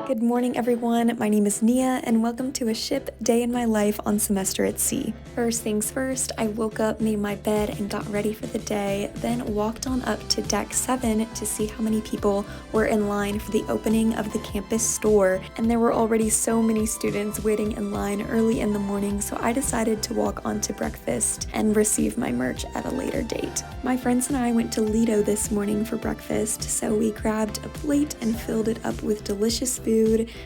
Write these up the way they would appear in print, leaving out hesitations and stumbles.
Good morning, everyone. My name is Nia, and welcome to a ship day in my life on semester at sea. First things first, I woke up, made my bed, and got ready for the day, then walked on up to deck 7 to see how many people were in line for the opening of the campus store, and there were already so many students waiting in line early in the morning, so I decided to walk on to breakfast and receive my merch at a later date. My friends and I went to Lido this morning for breakfast, so we grabbed a plate and filled it up with delicious food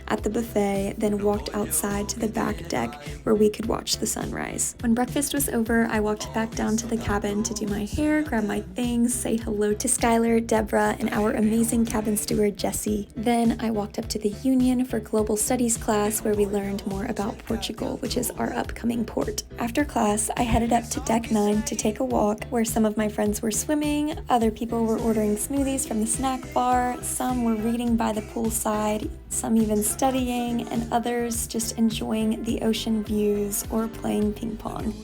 at the buffet, then walked outside to the back deck where we could watch the sunrise. When breakfast was over, I walked back down to the cabin to do my hair, grab my things, say hello to Skylar, Deborah, and our amazing cabin steward, Jessie. Then I walked up to the Union for Global Studies class where we learned more about Portugal, which is our upcoming port. After class, I headed up to deck 9 to take a walk where some of my friends were swimming, other people were ordering smoothies from the snack bar, some were reading by the poolside, some even studying, and others just enjoying the ocean views or playing ping pong.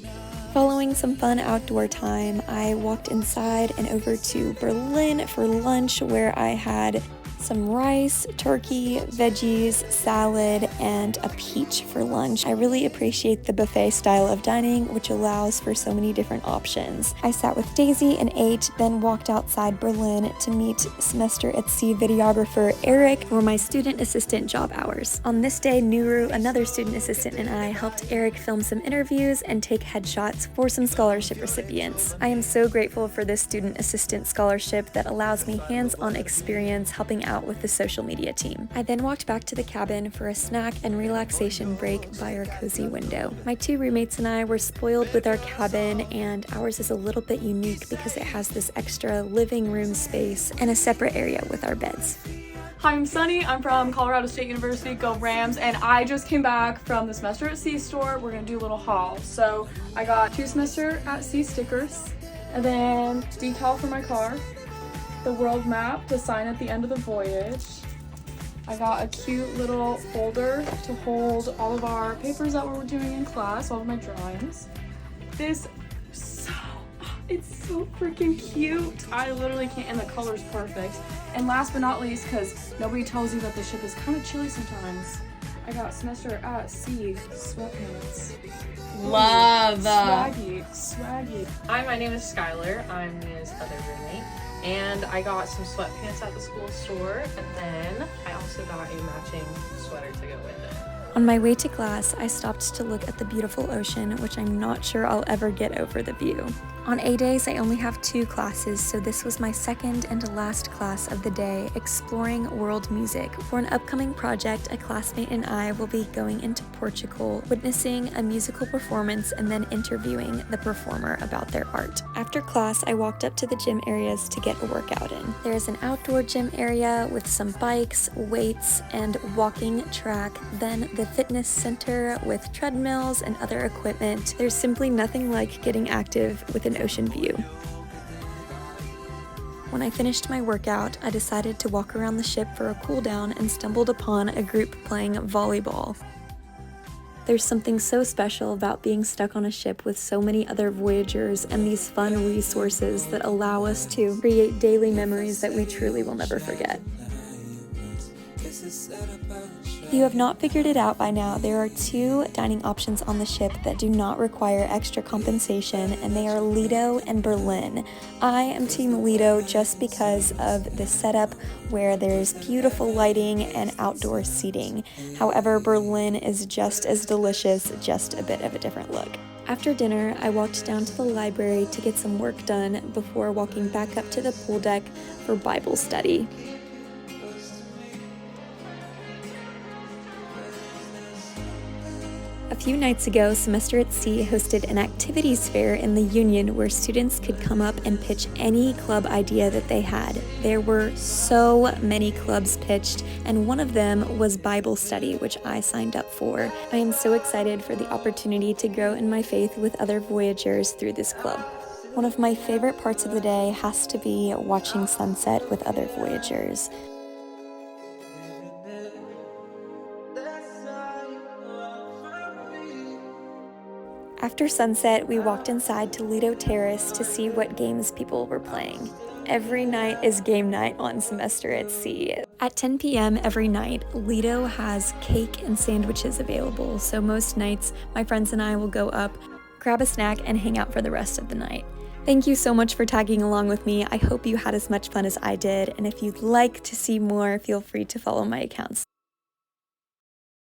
Following some fun outdoor time, I walked inside and over to Berlin for lunch where I had some rice, turkey, veggies, salad, and a peach for lunch. I really appreciate the buffet style of dining, which allows for so many different options. I sat with Daisy and ate, then walked outside Berlin to meet semester at sea videographer Eric for my student assistant job hours. On this day, Nuru, another student assistant, and I helped Eric film some interviews and take headshots for some scholarship recipients. I am so grateful for this student assistant scholarship that allows me hands-on experience helping out with the social media team. I then walked back to the cabin for a snack and relaxation break by our cozy window. My two roommates and I were spoiled with our cabin, and ours is a little bit unique because it has this extra living room space and a separate area with our beds. Hi, I'm Sunny. I'm from Colorado State University, go Rams, and I just came back from the Semester at Sea store. We're gonna do a little haul. So I got 2 Semester at Sea stickers, and then decal for my car, the world map to sign at the end of the voyage. I got a cute little folder to hold all of our papers that we're doing in class, all of my drawings. It's so freaking cute. I literally can't, and the color's perfect. And last but not least, because nobody tells you that the ship is kind of chilly sometimes, I got Semester at Sea sweatpants. Love. Swaggy. Hi, my name is Skylar. I'm Nia's other roommate. And I got some sweatpants at the school store, and then I also got a matching sweater to go with it. On my way to class, I stopped to look at the beautiful ocean, which I'm not sure I'll ever get over the view. On A days, I only have 2 classes, so this was my second and last class of the day, exploring world music. For an upcoming project, a classmate and I will be going into Portugal, witnessing a musical performance and then interviewing the performer about their art. After class, I walked up to the gym areas to get a workout in. There is an outdoor gym area with some bikes, weights, and walking track, then the fitness center with treadmills and other equipment. There's simply nothing like getting active with an ocean view. When I finished my workout, I decided to walk around the ship for a cool down and stumbled upon a group playing volleyball. There's something so special about being stuck on a ship with so many other voyagers and these fun resources that allow us to create daily memories that we truly will never forget. If you have not figured it out by now, there are 2 dining options on the ship that do not require extra compensation, and they are Lido and Berlin. I am team Lido just because of the setup where there's beautiful lighting and outdoor seating. However, Berlin is just as delicious, just a bit of a different look. After dinner, I walked down to the library to get some work done before walking back up to the pool deck for Bible study. A few nights ago, Semester at Sea hosted an activities fair in the Union where students could come up and pitch any club idea that they had. There were so many clubs pitched, and one of them was Bible study, which I signed up for. I am so excited for the opportunity to grow in my faith with other Voyagers through this club. One of my favorite parts of the day has to be watching sunset with other Voyagers. After sunset, we walked inside to Lido Terrace to see what games people were playing. Every night is game night on Semester at Sea. At 10 p.m. every night, Lido has cake and sandwiches available, so most nights my friends and I will go up, grab a snack, and hang out for the rest of the night. Thank you so much for tagging along with me. I hope you had as much fun as I did, and if you'd like to see more, feel free to follow my accounts.